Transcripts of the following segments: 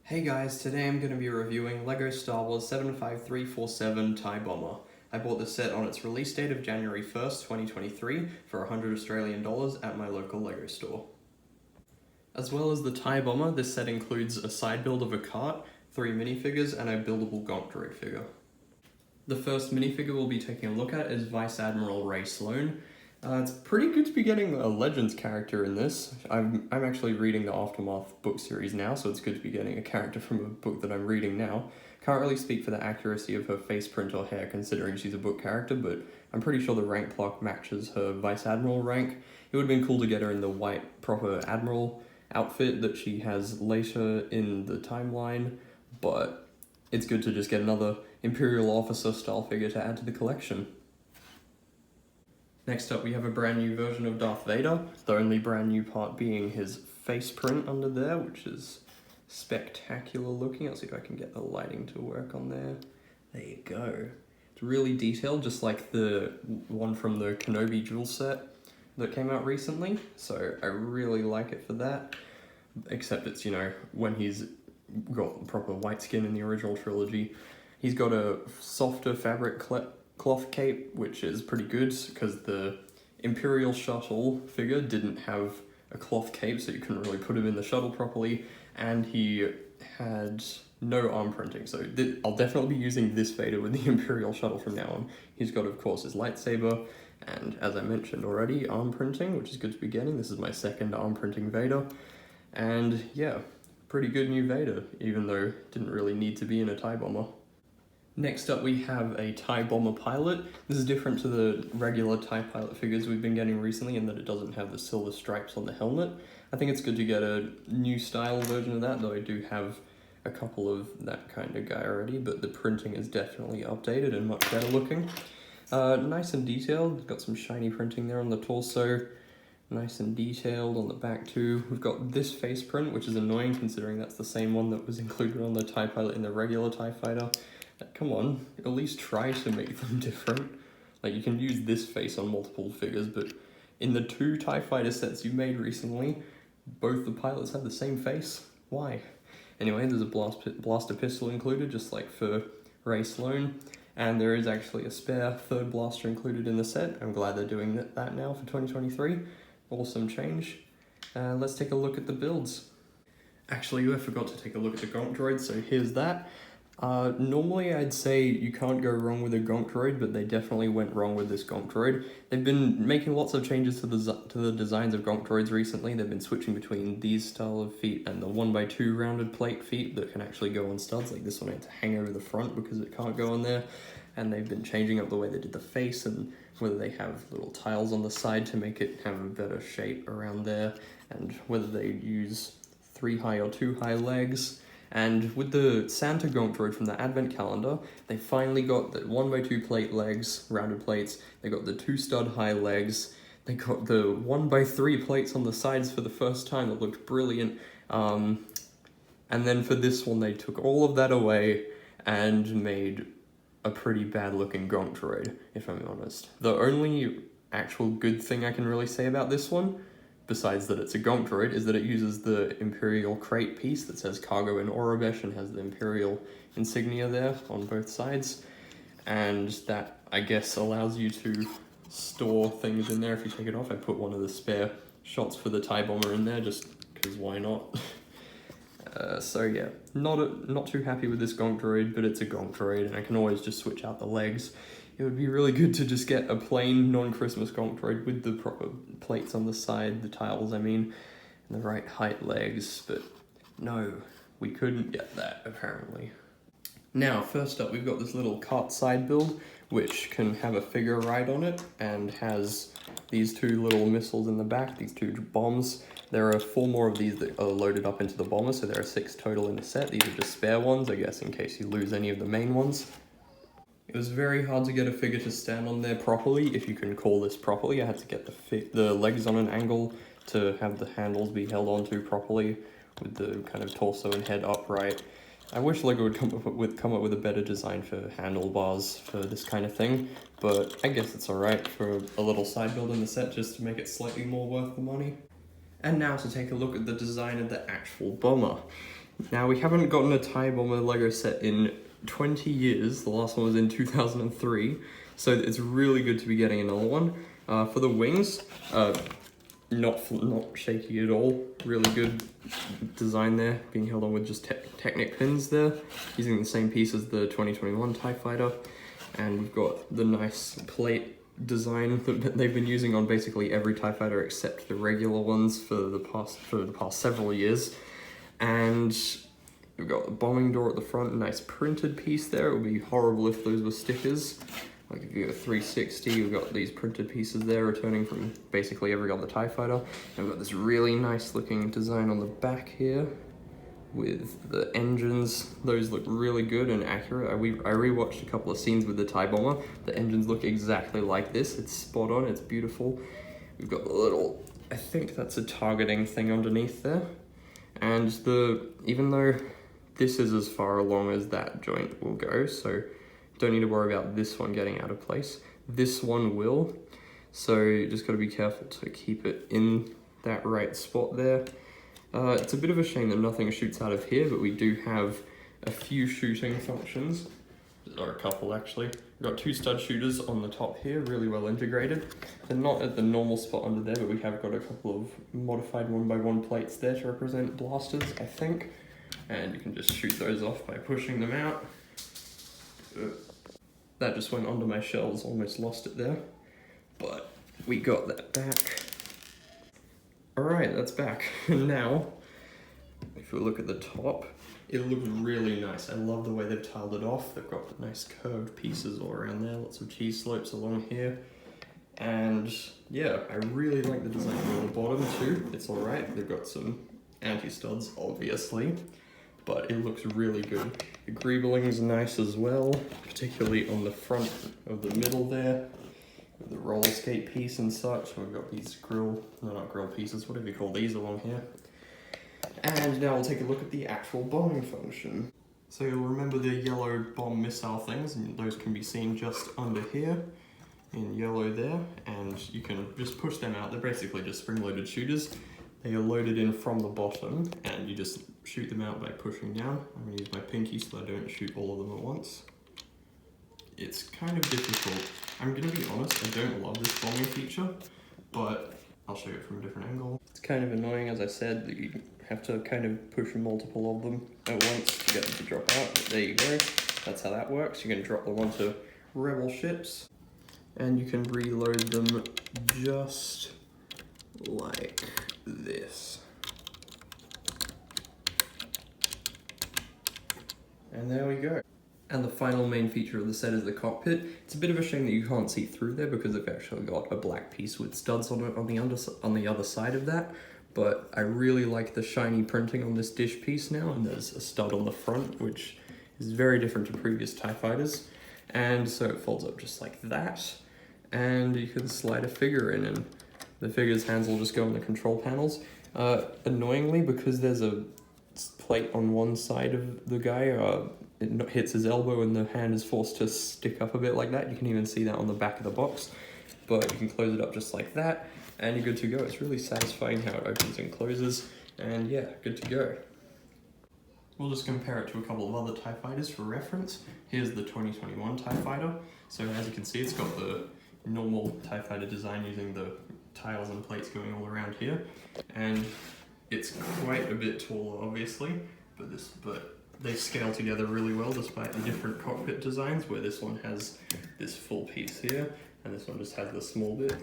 Hey guys, today I'm going to be reviewing LEGO Star Wars 75347 TIE Bomber. I bought this set on its release date of January 1st, 2023 for 100 Australian dollars at my local LEGO store. As well as the TIE Bomber, this set includes a side build of a cart, 3 minifigures, and a buildable Gonk Droid figure. The first minifigure we'll be taking a look at is Vice Admiral Ray Sloan. It's pretty good to be getting a Legends character in this. I'm actually reading the Aftermath book series now, so it's good to be getting a character from a book that I'm reading now. Can't really speak for the accuracy of her face print or hair considering she's a book character, but I'm pretty sure the rank clock matches her Vice Admiral rank. It would have been cool to get her in the white proper Admiral outfit that she has later in the timeline, but it's good to just get another Imperial officer style figure to add to the collection. Next up we have a brand new version of Darth Vader, the only brand new part being his face print under there, which is spectacular looking. I'll see if I can get the lighting to work on there. There you go. It's really detailed, just like the one from the Kenobi Jewel set that came out recently, so I really like it for that. Except it's, when he's got proper white skin in the original trilogy. He's got a softer fabric cloth cape, which is pretty good because the Imperial shuttle figure didn't have a cloth cape, so you couldn't really put him in the shuttle properly, and he had no arm printing, so I'll definitely be using this Vader with the Imperial shuttle from now on. He's got, of course, his lightsaber, and as I mentioned already, arm printing, which is good to be getting. This is my second arm printing Vader, and yeah, pretty good new Vader, even though it didn't really need to be in a TIE Bomber. Next up we have a TIE Bomber pilot. This is different to the regular TIE pilot figures we've been getting recently in that it doesn't have the silver stripes on the helmet. I think it's good to get a new style version of that, though I do have a couple of that kind of guy already, but the printing is definitely updated and much better looking. Nice and detailed, got some shiny printing there on the torso. Nice and detailed on the back too. We've got this face print, which is annoying considering that's the same one that was included on the TIE pilot in the regular TIE fighter. Come on, at least try to make them different. Like, you can use this face on multiple figures, but in the 2 TIE fighter sets you made recently, both the pilots have the same face. Why? Anyway, there's a blaster pistol included, just like for Ray Sloan, and there is actually a spare 3rd blaster included in the set. I'm glad they're doing that now for 2023. Awesome change. Let's take a look at the builds. Actually, I forgot to take a look at the Gonk Droid, so here's that. Normally I'd say you can't go wrong with a Gonk Droid, but they definitely went wrong with this Gonk Droid. They've been making lots of changes to the designs of Gonk Droids recently. They've been switching between these style of feet and the 1x2 rounded plate feet that can actually go on studs. Like this one had to hang over the front because it can't go on there. And they've been changing up the way they did the face and whether they have little tiles on the side to make it have a better shape around there, and whether they use 3 high or 2 high legs. And with the Santa Gonk Droid from the Advent calendar, they finally got the 1x2 plate legs, rounded plates, they got the 2 stud high legs, they got the 1x3 plates on the sides for the first time that looked brilliant, and then for this one they took all of that away and made a pretty bad looking Gonk Droid, if I'm honest. The only actual good thing I can really say about this one, besides that it's a Gonk Droid, is that it uses the Imperial crate piece that says Cargo in Aurebesh and has the Imperial insignia there on both sides. And that, I guess, allows you to store things in there if you take it off. I put one of the spare shots for the TIE Bomber in there, just because why not? So yeah, not too happy with this Gonk Droid, but it's a Gonk Droid, and I can always just switch out the legs. It would be really good to just get a plain non-Christmas Gonk Droid with the proper plates on the side, the tiles I mean, and the right height legs, but no, we couldn't get that apparently. Now, first up we've got this little cart side build, which can have a figure ride on it, and has these 2 little missiles in the back, these 2 bombs. There are 4 more of these that are loaded up into the bomber, so there are 6 total in the set. These are just spare ones, I guess, in case you lose any of the main ones. It was very hard to get a figure to stand on there properly, if you can call this properly. I had to get the legs on an angle to have the handles be held onto properly, with the kind of torso and head upright. I wish LEGO would come up with a better design for handlebars for this kind of thing, but I guess it's alright for a little side build in the set just to make it slightly more worth the money. And now to take a look at the design of the actual bomber. Now, we haven't gotten a TIE Bomber Lego set in 20 years. The last one was in 2003, so it's really good to be getting another one. For the wings, not shaky at all. Really good design there, being held on with just Technic pins there, using the same piece as the 2021 TIE Fighter. And we've got the nice plate design that they've been using on basically every TIE Fighter except the regular ones for the past several years. And we've got the bombing door at the front, a nice printed piece there. It would be horrible if those were stickers. Like if you go 360, we've got these printed pieces there returning from basically every other TIE Fighter. And we've got this really nice looking design on the back here with the engines. Those look really good and accurate. I rewatched a couple of scenes with the TIE Bomber. The engines look exactly like this. It's spot on, it's beautiful. We've got the little, I think that's a targeting thing underneath there. And even though this is as far along as that joint will go, so don't need to worry about this one getting out of place. This one will, so you just got to be careful to keep it in that right spot there. It's a bit of a shame that nothing shoots out of here, but we do have a few shooting functions, or a couple actually. We've got 2 stud shooters on the top here, really well integrated. They're not at the normal spot under there, but we have got a couple of modified 1x1 plates there to represent blasters, I think. And you can just shoot those off by pushing them out. That just went onto my shells, almost lost it there. But we got that back. Alright, that's back. Now, if we look at the top, it looks really nice. I love the way they've tiled it off. They've got nice curved pieces all around there, lots of T-slopes along here. And yeah, I really like the design on the bottom too. It's alright. They've got some anti-studs, obviously, but it looks really good. The greebling's nice as well, particularly on the front of the middle there, with the roller skate piece and such. We've got these not grill pieces, whatever you call these along here. And now we'll take a look at the actual bombing function. So you'll remember the yellow bomb missile things, and those can be seen just under here, in yellow there, and you can just push them out. They're basically just spring-loaded shooters. They are loaded in from the bottom, and you just shoot them out by pushing down. I'm going to use my pinky so I don't shoot all of them at once. It's kind of difficult. I'm going to be honest, I don't love this bombing feature, but I'll show you it from a different angle. It's kind of annoying, as I said, that you have to kind of push multiple of them at once to get them to drop out, but there you go. That's how that works. You can drop them onto rebel ships, and you can reload them just like this. And there we go. And the final main feature of the set is the cockpit. It's a bit of a shame that you can't see through there because they've actually got a black piece with studs on it on the other side of that. But I really like the shiny printing on this dish piece now, and there's a stud on the front, which is very different to previous TIE Fighters. And so it folds up just like that, and you can slide a figure in, and the figure's hands will just go on the control panels. Annoyingly, because there's a plate on one side of the guy, it hits his elbow and the hand is forced to stick up a bit like that. You can even see that on the back of the box, but you can close it up just like that, and you're good to go. It's really satisfying how it opens and closes, and yeah, good to go. We'll just compare it to a couple of other TIE Fighters for reference. Here's the 2021 TIE Fighter. So as you can see, it's got the normal TIE Fighter design using the tiles and plates going all around here. And it's quite a bit taller, obviously, but they scale together really well despite the different cockpit designs, where this one has this full piece here, and this one just has the small bit.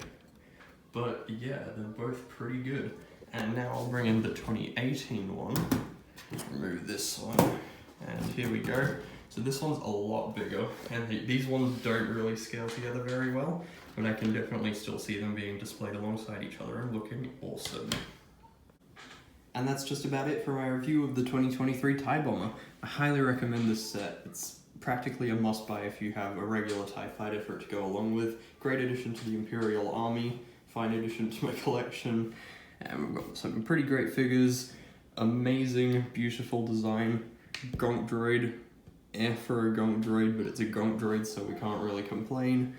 But yeah, they're both pretty good. And now I'll bring in the 2018 one. Remove this one, and here we go. So this one's a lot bigger, and these ones don't really scale together very well, but I can definitely still see them being displayed alongside each other and looking awesome. And that's just about it for my review of the 2023 TIE Bomber. I highly recommend this set. It's practically a must-buy if you have a regular TIE Fighter for it to go along with. Great addition to the Imperial Army, fine addition to my collection, and we've got some pretty great figures. Amazing, beautiful design. Gonk droid. For a gonk droid, but it's a gonk droid, so we can't really complain.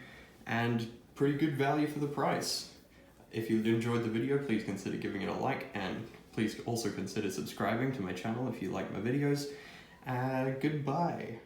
And pretty good value for the price. If you enjoyed the video, please consider giving it a like, and Please also consider subscribing to my channel if you like my videos. Goodbye.